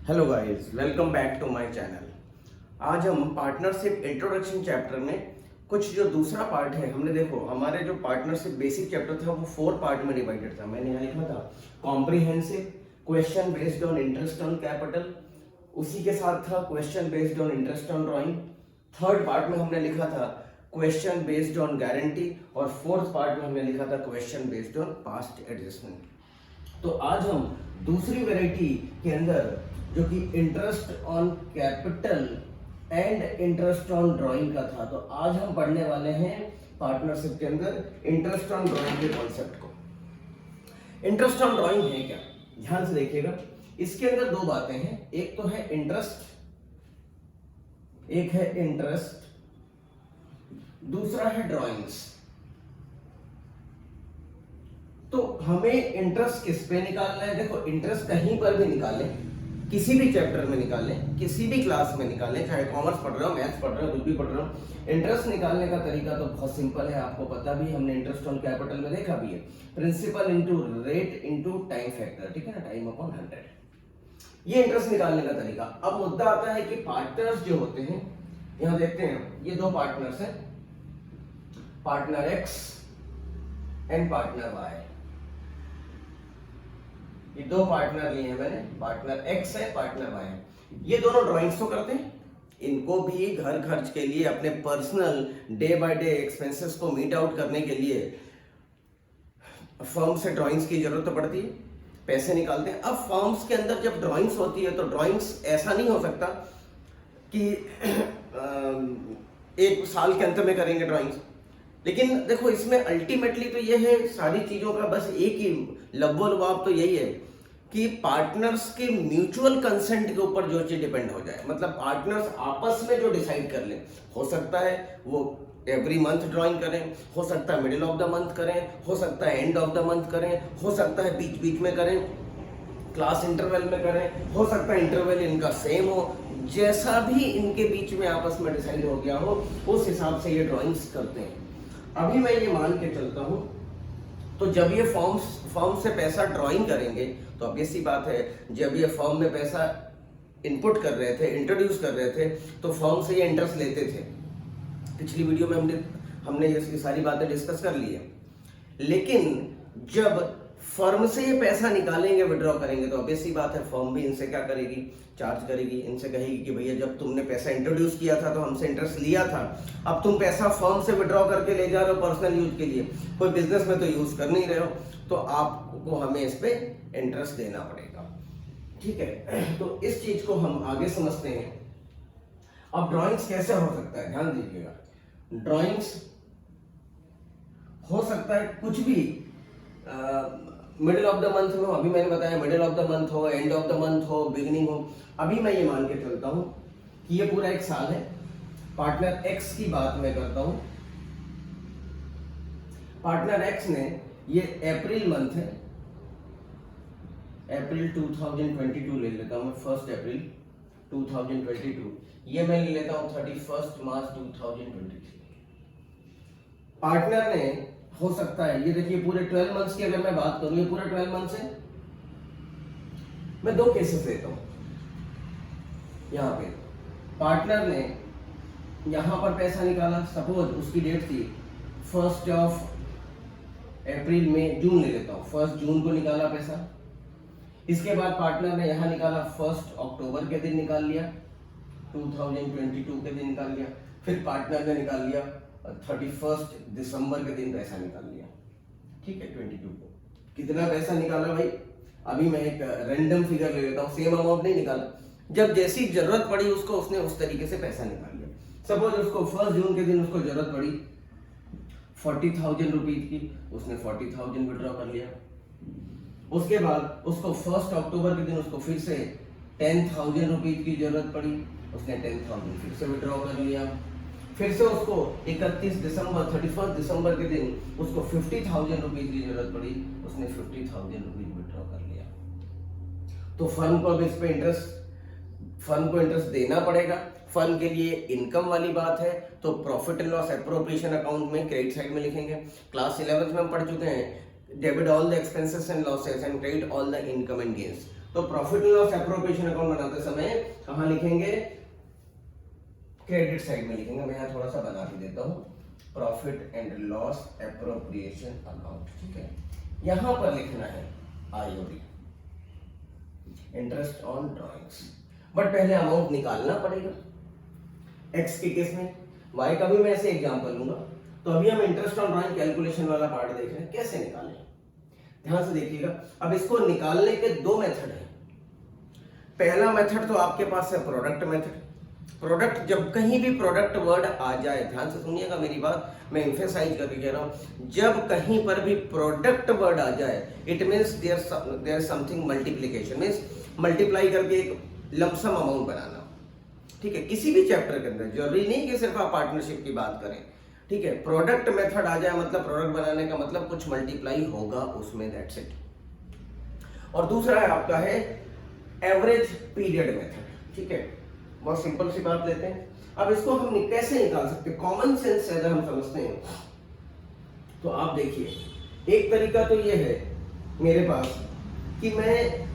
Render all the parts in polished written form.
Hello guys, welcome back to my channel. आज हम partnership introduction chapter में कुछ जो दूसरा पार्ट है, हमने देखो हमारे जो पार्टनरशिप बेसिक चैप्टर था वो 4 पार्ट में डिवाइडेड था। मैंने यहाँ लिखा था comprehensive, question based on interest on capital, उसी के साथ था question based on interest on drawing. Third part में हमने लिखा था क्वेश्चन बेस्ड ऑन गारंटी और फोर्थ पार्ट में हमने लिखा था question based on past adjustment. तो आज हम दूसरी वैरायटी के अंदर जो कि interest on capital and interest on drawing का था, तो आज हम पढ़ने वाले हैं पार्टनरशिप के अंदर इंटरेस्ट ऑन ड्राइंग के कॉन्सेप्ट को। इंटरेस्ट ऑन ड्राइंग है क्या, ध्यान से देखिएगा। इसके अंदर दो बातें हैं, एक तो है इंटरेस्ट, एक है इंटरेस्ट, दूसरा है ड्राइंग्स। तो हमें इंटरेस्ट किस पे निकालना है? देखो, इंटरेस्ट कहीं पर भी निकालें, किसी भी चैप्टर में निकालें, किसी भी क्लास में निकालें, चाहे कॉमर्स पढ़ रहे हो, मैथ्स पढ़ रहे हो, कुछ भी पढ़ रहे हो, इंटरेस्ट निकालने का तरीका तो बहुत सिंपल है, आपको पता भी, हमने इंटरेस्ट ऑन कैपिटल में देखा भी है। Principal into rate into time factor, ठीक है ना, टाइम अपॉन 100। ये इंटरेस्ट निकालने का तरीका। अब मुद्दा आता है कि पार्टनर्स जो होते हैं, यहां देखते हैं ये दो पार्टनर्स हैं, partner X and partner Y. ये दो पार्टनर लिए हैं मैंने, पार्टनर एक्स है, पार्टनर वाई है। ये दोनों ड्राइंग्स तो करते हैं, इनको भी घर खर्च के लिए, अपने personal day by day expenses को मीट आउट करने के लिए फर्म से ड्राइंग्स की जरूरत तो पड़ती है, पैसे निकालते हैं। अब फर्म्स के अंदर जब ड्राइंग्स होती है तो ड्राइंग्स ऐसा नहीं हो सकता कि एक साल के अंत में करेंगे ड्राइंग्स। लेकिन देखो, इसमें अल्टीमेटली तो ये है, सारी चीजों का बस एक ही लब्बो लबाब तो यही है कि पार्टनर्स के म्यूचुअल कंसेंट के ऊपर जो चीज डिपेंड हो जाए, मतलब पार्टनर्स आपस में जो डिसाइड कर लें। हो सकता है वो एवरी मंथ ड्राइंग करें, हो सकता है मिडिल ऑफ द मंथ करें, हो सकता है एंड ऑफ द मंथ करें, हो सकता है बीच बीच में करें, क्लास इंटरवल में करें, हो सकता है इंटरवल इनका सेम हो, जैसा भी इनके बीच में आपस में डिसाइड हो गया हो, उस हिसाब से ये ड्राइंग्स करते हैं। अभी मैं ये मान के चलता हूं, तो जब ये फॉर्म से पैसा ड्राइंग करेंगे तो ऑब्वियस सी बात है, जब ये फॉर्म में पैसा इनपुट कर रहे थे, इंट्रोड्यूस कर रहे थे, तो फॉर्म से ये इंटरेस्ट लेते थे। पिछली वीडियो में हमने ये सारी बातें डिस्कस कर ली है। लेकिन जब फर्म से ये पैसा निकालेंगे, विड्रॉ करेंगे, तो ऑब्वियस सी बात है फर्म भी इनसे क्या करेगी, चार्ज करेगी, इनसे कहेगी कि भैया जब तुमने पैसा इंट्रोड्यूस किया था तो हमसे इंटरेस्ट लिया था, अब तुम पैसा फर्म से विड्रॉ करके ले जा रहे हो पर्सनल यूज के लिए, कोई बिजनेस में तो यूज कर नहीं रहे हो, तो आपको हमें इस पे इंटरेस्ट देना पड़ेगा। ठीक है, तो इस चीज को हम आगे समझते हैं। अब ड्रॉइंग्स कैसे हो सकता है, ध्यान दीजिएगा। ड्रॉइंग्स हो सकता है कुछ भी, मिडिल ऑफ द मंथ में हो, अभी मैंने बताया मिडिल ऑफ द मंथ हो, एंड ऑफ द मंथ हो, बिगिनिंग हो। अभी मैं ये मान के चलता हूं कि ये पूरा एक साल है, पार्टनर एक्स की बात मैं करता हूं। पार्टनर एक्स ने, ये अप्रैल मंथ है, अप्रैल 2022 ले लेता हूं मैं, 1 अप्रैल 2022, ये मैं ले लेता हूं 31 मार्च 2023। पार्टनर ने, हो सकता है ये देखिए पूरे 12 मंथ्स की अगर मैं बात करूं, ये पूरे 12 मंथ्स है। मैं दो केसेस लेता हूं। यहां पे पार्टनर ने यहां पर पैसा निकाला, सपोज उसकी डेट थी 1 अप्रैल में, जून ले लेता हूं, 1 जून को निकाला पैसा। इसके बाद पार्टनर ने यहां निकाला 1 अक्टूबर के दिन निकाल लिया, 2022 के दिन निकाल लिया। फिर पार्टनर ने निकाल लिया 31 दिसंबर के दिन पैसा निकाल लिया। ठीक है, 22 को कितना पैसा निकाला भाई, अभी मैं एक रैंडम फिगर ले लेता हूँ, सेम अमाउंट नहीं निकाला, जब जैसी जरूरत पड़ी उसको उसने उस तरीके से पैसा निकाल लिया। सपोज उसको 1 जून के दिन उसको जरूरत पड़ी 40,000 रुपीज की, उसने 40,000 विड्रॉ कर लिया। उसके बाद उसको 1 अक्टूबर के दिन उसको फिर से 10,000 रुपीज की जरूरत पड़ी, उसने 10,000 फिर से विड्रॉ कर लिया। फिर से उसको 31 दिसंबर के दिन उसको 50,000 रुपीज की जरूरत पड़ी, उसने 50,000 रुपीज विड्रॉ कर लिया। तो फर्म को अब इस पे फर्म को इंटरेस्ट देना पड़ेगा। फर्म के लिए इनकम वाली बात है तो profit and loss appropriation account में क्रेडिट साइड में लिखेंगे। क्लास 11th में हम पढ़ चुके हैं, debit all the expenses and losses and credit all the income and gains. तो profit and loss appropriation account बनाते समय कहां लिखेंगे, क्रेडिट साइड में लिखेंगे। मैं यहाँ थोड़ा सा बना के देता हूँ, profit and loss appropriation account, ठीक है। यहां पर लिखना है IOD, interest on drawings, but पहले अमाउंट निकालना पड़ेगा। एक्स के केस में, वाई का भी मैं ऐसे एग्जांपल लूंगा। तो अभी हम इंटरेस्ट ऑन ड्रॉइंग कैलकुलेशन वाला पार्ट देख रहे हैं, कैसे निकालें, ध्यान से देखिएगा। अब इसको निकालने के दो मेथड हैं। पहला मेथड तो आपके पास है प्रोडक्ट मेथड। प्रोडक्ट, जब कहीं भी प्रोडक्ट वर्ड आ जाए, ध्यान से सुनिएगा मेरी बात, मैं एम्फेसाइज करके कह रहा हूं, जब कहीं पर भी प्रोडक्ट वर्ड आ जाए, it means there something multiplication, means multiply करके एक लमसम अमाउंट बनाना, ठीक है। किसी भी चैप्टर के अंदर जरूरी नहीं कि सिर्फ आप पार्टनरशिप की बात करें, ठीक है। प्रोडक्ट मेथड आ जाए मतलब प्रोडक्ट बनाने का मतलब कुछ मल्टीप्लाई होगा उसमें, दैट्स इट। और दूसरा है आपका है एवरेज पीरियड मेथड, ठीक है। बहुत सिंपल सी बात लेते हैं। अब इसको हम कैसे निकाल सकते हैं, कॉमन सेंस से अगर हम समझते हैं तो आप देखिए, एक तरीका तो ये है मेरे पास कि मैं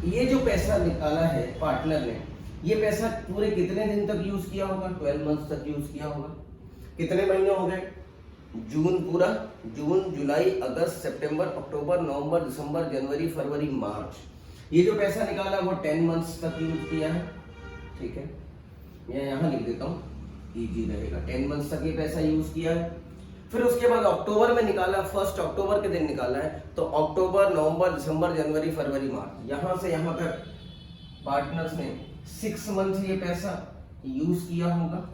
ये जो पैसा निकाला है पार्टनर ने, ये पैसा पूरे कितने दिन तक यूज किया होगा, 12 मंथ्स तक यूज किया होगा। कितने महीने हो गए, जून पूरा, जून जुलाई अगस्त सितंबर अक्टूबर नवंबर दिसंबर जनवरी फरवरी मार्च, ये जो पैसा निकाला वो 10 मंथ्स तक यूज किया है, ठीक है। मैं यहाँ लिख देता हूँ, इजी रहेगा। 10 मंथ्स तक ये पैसा यूज किया है। फिर उसके बाद अक्टूबर में निकाला, 1 अक्टूबर के दिन निकाला है, तो अक्टूबर नवंबर दिसंबर जनवरी फरवरी मार्च, यहां से यहां तक पार्टनर्स ने 6 मंथ ये पैसा यूज किया होगा,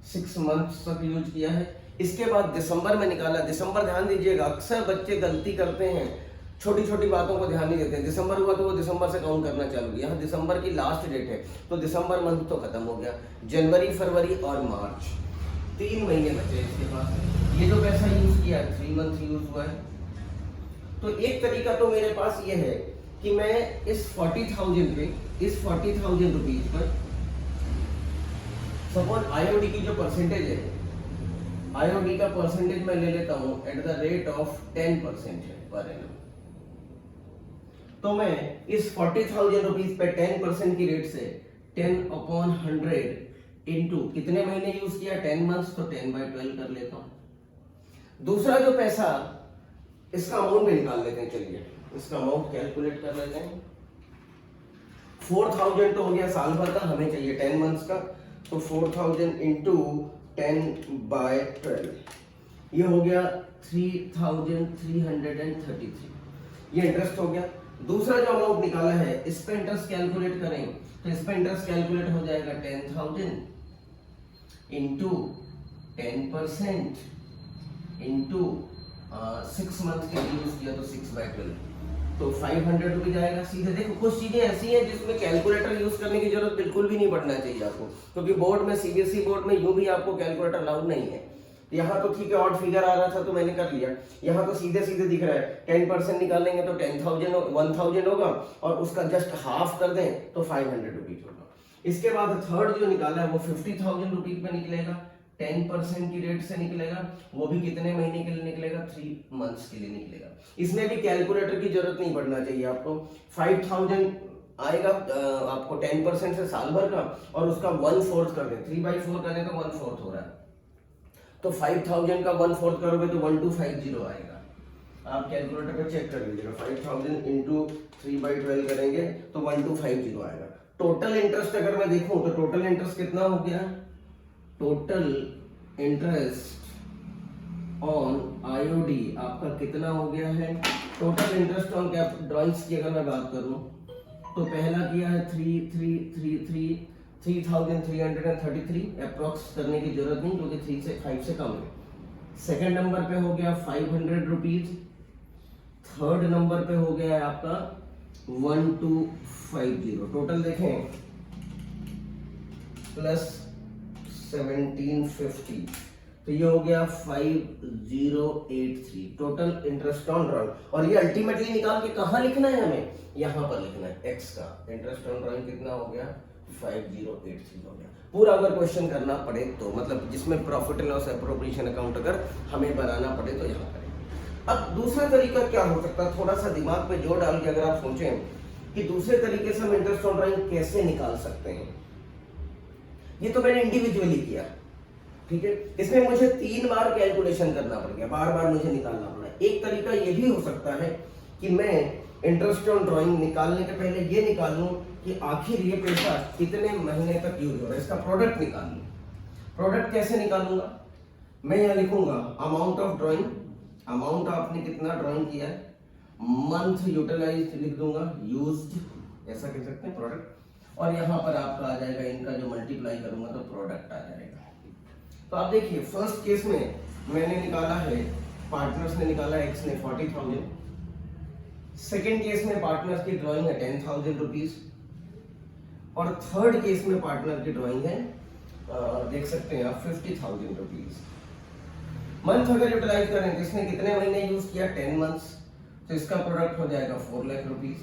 6 मंथ तक यूज किया है। इसके बाद दिसंबर में निकाला, दिसंबर ध्यान दीजिएगा, अक्सर बच्चे गलती करते हैं, छोटी छोटी बातों को ध्यान नहीं देते हैं। दिसंबर हुआ तो वो दिसंबर से काउंट करना चालू किया, यहाँ दिसंबर की लास्ट डेट है तो दिसंबर मंथ तो खत्म हो गया, जनवरी फरवरी और मार्च 3 महीने बचे इसके पास। ये जो पैसा यूज किया है 3 मंथ यूज हुआ है। तो एक तरीका तो मेरे पास ये है कि मैं इस 40,000 पे, इस 40,000 रुपीज पर सपोज आईओडी की जो परसेंटेज है, आईओडी का परसेंटेज मैं ले लेता हूं एट द रेट ऑफ 10% है पर एनम। तो मैं इस 40,000 रुपीज पे 10% की रेट से 10/100 इंटू कितने महीने यूज किया, 10 मंथ्स, तो 10/12 कर लेता हूं। दूसरा जो पैसा, इसका अमाउंट भी निकाल लेते हैं, चलिए इसका अमाउंट कैलकुलेट कर लेते हैं। 4,000 तो हो गया साल भर का, हमें चाहिए 10 मंथ्स का, तो 4,000 इंटू 10/12 ये हो गया 3,333, ये इंटरेस्ट हो गया। दूसरा जो अमाउंट निकाला है इस पे इंटरेस्ट कैलकुलेट करें तो इस पे इंटरेस्ट कैलकुलेट हो जाएगा 10,000 इंटू 10% इंटू 6 मंथ के यूज किया तो 6/12, तो 500 रुपीज आएगा सीधे। देखो कुछ चीजें ऐसी हैं जिसमें कैलकुलेटर यूज करने की जरूरत बिल्कुल भी नहीं पड़ना चाहिए आपको, क्योंकि बोर्ड में, सीबीएसई बोर्ड में यूं भी आपको कैलकुलेटर अलाउड नहीं है। यहाँ तो ठीक है, ऑड फिगर आ रहा था तो मैंने कर लिया, यहाँ तो सीधे सीधे दिख रहा है 10% निकालेंगे तो 10,000 होगा और उसका जस्ट हाफ कर दें तो 500 रुपीज होगा। इसके बाद थर्ड जो निकाला है वो 50,000 रुपीज पे निकलेगा, 10% की रेट से निकलेगा, वो भी कितने महीने के लिए निकलेगा, 3 मंथ्स के लिए निकलेगा। इसमें भी कैलकुलेटर की जरूरत नहीं पड़ना चाहिए आपको। 5,000 आएगा आपको 10% से साल भर का, और उसका 1/4 कर दें, 3/4 करें तो 1/4 हो रहा है, तो 5,000 का 1/4 करोगे तो 1250 आएगा। आप कैलकुलेटर पे चेक कर लीजिएगा, 5,000 इंटू 3/12 करेंगे तो 1250 आएगा। टोटल इंटरेस्ट अगर मैं देखूं तो टोटल इंटरेस्ट कितना हो गया, टोटल इंटरेस्ट ऑन आईओडी आपका कितना हो गया है। Total interest on cap drawings की अगर मैं बात करूं तो पहला किया है 3,333 अप्रॉक्स करने की जरूरत नहीं क्योंकि 3 से 5 से कम है। सेकंड नंबर पे हो गया 500 रुपीज, थर्ड नंबर पे हो गया है आपका 1250। टोटल देखें प्लस 1750, तो ये हो गया 5083 टोटल इंटरेस्ट ऑन ड्रॉइंग। और ये अल्टीमेटली निकाल के कहाँ लिखना है, हमें यहाँ पर लिखना है, एक्स का इंटरेस्ट ऑन ड्रॉइंग कितना हो गया, 5083 हो गया। पूरा अगर क्वेश्चन करना पड़े तो, मतलब जिसमें profit and loss appropriation account अगर हमें बनाना पड़े तो यहाँ करें। अब दूसरा तरीका क्या हो सकता है, थोड़ा सा दिमाग पे जोर डाल के अगर आप सोचें कि दूसरे तरीके से हम इंटरेस्ट ऑन ड्राइंग कैसे निकाल सकते हैं। ये तो मैंने इंडिविजुअली किया, ठीक है, इसमें मुझे 3 बार कैलकुलेशन करना पड़ गया, बार बार मुझे निकालना पड़ा। एक तरीका ये भी हो सकता है कि मैं इंटरेस्ट ऑन ड्राइंग निकालने के पहले ये निकाल लूं कि आखिर ये पैसा कितने महीने तक यूज हो रहा है, इसका प्रोडक्ट निकाल लूं। प्रोडक्ट कैसे निकालूंगा, मैं यहाँ लिखूंगा अमाउंट ऑफ ड्राइंग, अमाउंट आपने कितना ड्राइंग किया है, मंथ यूटिलाइज लिख दूंगा, यूज्ड ऐसा कह सकते हैं प्रोडक्ट, और यहाँ पर आपका आ जाएगा इनका जो मल्टीप्लाई करूंगा तो प्रोडक्ट आ जाएगा। तो आप देखिए फर्स्ट केस में मैंने निकाला है, पार्टनर्स ने निकाला है, एक्स ने 40,000, सेकेंड केस में पार्टनर्स की ड्राइंग है 10,000 रुपीज, और थर्ड केस में पार्टनर की ड्राइंग है देख सकते हैं आप 50,000 रुपीज। मंथ अगर यूटिलाइज करें तो इसने कितने महीने यूज किया, 10 मंथ्स, तो इसका प्रोडक्ट हो जाएगा 4 लाख रुपीज।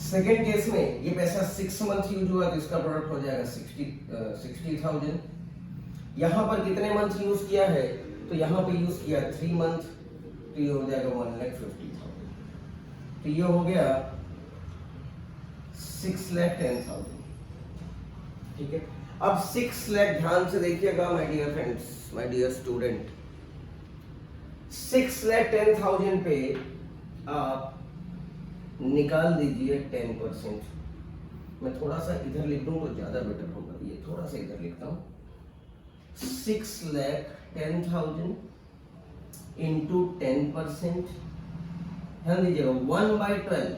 सेकेंड केस में ये पैसा 6 मंथ यूज हुआ तो इसका प्रोडक्ट हो जाएगा 60,000। यहां पर कितने मंथ यूज किया है, तो यहां पे यूज किया 3 मंथ, तो ये हो जाएगा 1,50,000। तो ये हो गया 6,10,000, ठीक है। अब 6 लाख ध्यान से देखिएगा my dear friends, my dear student, 6,10,000 पे आप निकाल दीजिए 10%। मैं थोड़ा सा इधर लिख दूं तो ज्यादा बेटर होगा, ये थोड़ा सा इधर लिखता हूं, 6,10,000 इंटू 10%, ध्यान दीजिएगा 1/12,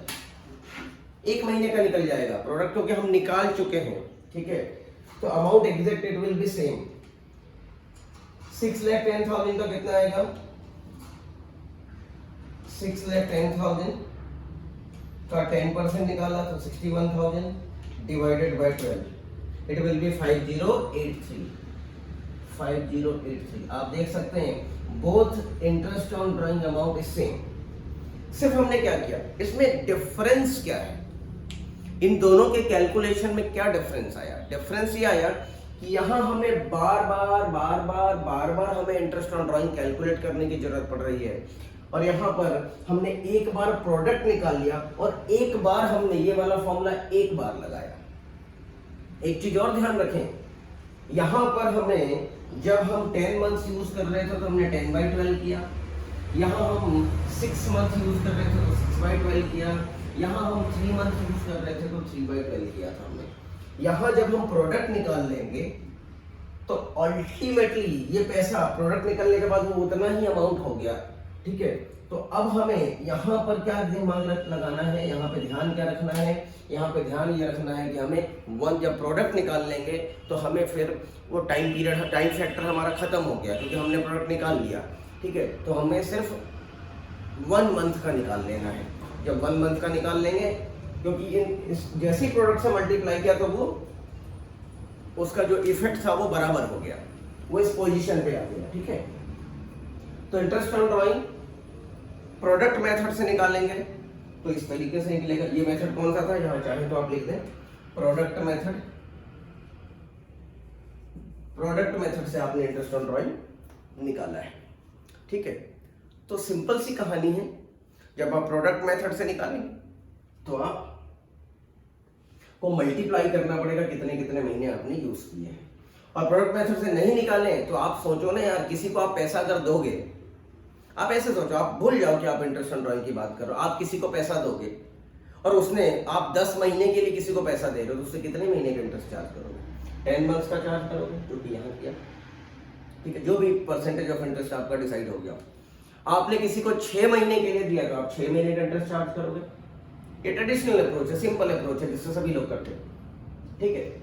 एक महीने का निकल जाएगा प्रोडक्ट, क्योंकि हम निकाल चुके हैं, ठीक है। तो amount exact it will be same. 6,10,000 का कितना आएगा, 6,10,000 का 10% निकाला तो 61,000 divided by 12, it will be 5083। आप देख सकते हैं both interest on drawing amount is same. सिर्फ हमने क्या किया, इसमें डिफरेंस क्या है, इन दोनों के कैलकुलेशन में क्या डिफरेंस आया, डिफरेंस ये आया कि यहां हमें बार बार हमें इंटरेस्ट ऑन ड्राइंग कैलकुलेट करने की जरूरत पड़ रही है, और यहां पर हमने एक बार प्रोडक्ट निकाल लिया और एक बार हमने ये वाला फॉर्मूला एक बार लगाया। एक चीज और ध्यान रखें, यहां पर हमें जब हम 10 मंथ्स यूज कर रहे थे तो हमने 10/12 किया, यहां हम 6 मंथ यूज कर रहे थे तो 6/12 किया, यहां हम 3 मंथ यूज कर रहे थे तो 3/12 किया था हमने। यहां जब हम प्रोडक्ट निकाल लेंगे तो अल्टीमेटली ये पैसा प्रोडक्ट निकलने के बाद वो उतना ही अमाउंट हो गया, ठीक है। तो अब हमें यहाँ पर क्या दिमाग लगाना है, यहाँ पे ध्यान क्या रखना है, यहाँ पे ध्यान ये रखना है कि हमें जब प्रोडक्ट निकाल लेंगे तो हमें फिर वो टाइम पीरियड, टाइम फैक्टर हमारा खत्म हो गया क्योंकि हमने प्रोडक्ट निकाल लिया, ठीक है। तो हमें सिर्फ 1 मंथ का निकाल लेना है। जब 1 मंथ का निकाल लेंगे, क्योंकि जैसे ही प्रोडक्ट से मल्टीप्लाई किया तो वो उसका जो इफेक्ट था वो बराबर हो गया, वो इस पोजीशन पे आ गया, ठीक है। तो interest on drawing product method से निकालेंगे तो इस तरीके से निकलेगा। ये मेथड कौन सा था, यहाँ चाहे तो आप लिख दें प्रोडक्ट मेथड। प्रोडक्ट मेथड से आपने इंटरेस्ट ऑन ड्राइंग निकाला है, ठीक है। तो सिंपल सी कहानी है, जब आप प्रोडक्ट मेथड से निकालेंगे तो आप को मल्टीप्लाई करना पड़ेगा कितने कितने महीने आपने यूज किए हैं। और प्रोडक्ट मेथड से नहीं निकाले तो आप सोचो ना यार, किसी को आप पैसा अगर दोगे, आप ऐसे सोचो, आप भूल जाओ कि आप इंटरेस्ट ऑन ड्राइंग की बात करो, आप किसी को पैसा दोगे और उसने आप 10 महीने के लिए किसी को पैसा दे रहे हो तो उससे कितने महीने का इंटरेस्ट चार्ज करोगे, 10 मंथ्स का चार्ज करोगे, जो कि यहाँ किया, ठीक है। जो भी परसेंटेज ऑफ इंटरेस्ट आपका डिसाइड हो गया। आपने किसी को 6 महीने के लिए दिया तो आप 6 महीने का इंटरेस्ट चार्ज करोगे। ये ट्रेडिशनल अप्रोच है, सिंपल अप्रोच है जिससे सभी लोग करते हैं, ठीक है।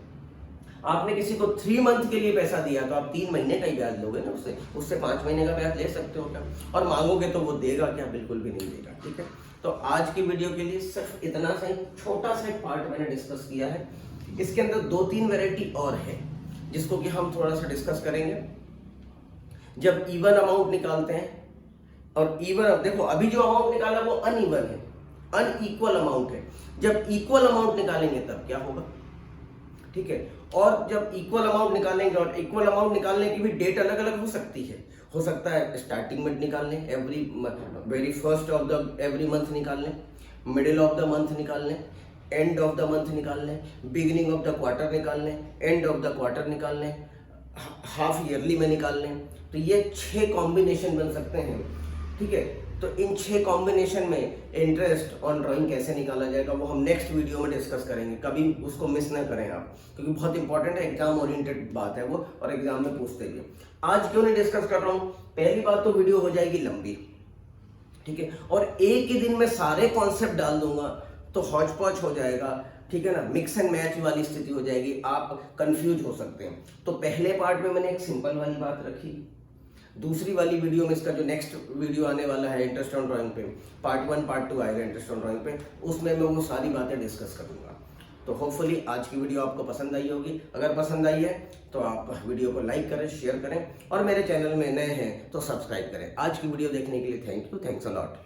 आपने किसी को 3 मंथ के लिए पैसा दिया तो आप 3 महीने का ही ब्याज लोगे ना, उससे 5 महीने का ब्याज ले सकते हो क्या, और मांगोगे तो वो देगा क्या, बिल्कुल भी नहीं देगा, ठीक है। तो आज की वीडियो के लिए सिर्फ इतना सा ही छोटा सा एक पार्ट मैंने डिस्कस किया है। इसके अंदर 2-3 वैरायटी और है जिसको कि हम थोड़ा सा डिस्कस करेंगे। जब इवन अमाउंट निकालते हैं, और इवन, अब देखो अभी जो अमाउंट निकाला वो अनइवन है, अनइक्वल अमाउंट है। जब इक्वल अमाउंट निकालेंगे तब क्या होगा, ठीक है। और जब इक्वल अमाउंट निकालेंगे, और इक्वल अमाउंट निकालने की भी डेट अलग अलग हो सकती है। हो सकता है स्टार्टिंग में निकाल लें, very first of the every month निकाल लें, मिडिल ऑफ द मंथ निकाल लें, एंड ऑफ द मंथ निकाल लें, बिगिनिंग ऑफ द क्वार्टर निकाल लें, एंड ऑफ द क्वार्टर निकाल लें, हाफ ईयरली में निकाल लें। तो ये 6 कॉम्बिनेशन बन सकते हैं, ठीक है। तो इन 6 कॉम्बिनेशन में इंटरेस्ट ऑन ड्राइंग कैसे निकाला जाएगा वो हम नेक्स्ट वीडियो में डिस्कस करेंगे, कभी उसको मिस ना करें आप, क्योंकि बहुत इंपॉर्टेंट है, एग्जाम ओरिएंटेड बात है वो, और एग्जाम में पूछते भी। आज क्यों नहीं डिस्कस कर रहा हूँ, पहली बात तो वीडियो हो जाएगी लंबी, ठीक है, और एक ही दिन में सारे कॉन्सेप्ट डाल दूंगा तो हौच पौच हो जाएगा, ठीक है ना, मिक्स एंड मैच वाली स्थिति हो जाएगी, आप कंफ्यूज हो सकते हैं। तो पहले पार्ट में मैंने एक सिंपल वाली बात रखी, दूसरी वाली वीडियो में इसका जो नेक्स्ट वीडियो आने वाला है इंटरेस्ट ऑन ड्राइंग पे, पार्ट 1 पार्ट 2 आएगा इंटरेस्ट ऑन ड्राइंग पे, उसमें मैं वो सारी बातें डिस्कस करूंगा। तो होपफुली आज की वीडियो आपको पसंद आई होगी। अगर पसंद आई है तो आप वीडियो को लाइक करें, शेयर करें, और मेरे चैनल में नए हैं तो सब्सक्राइब करें। आज की वीडियो देखने के लिए thank you, thanks a lot.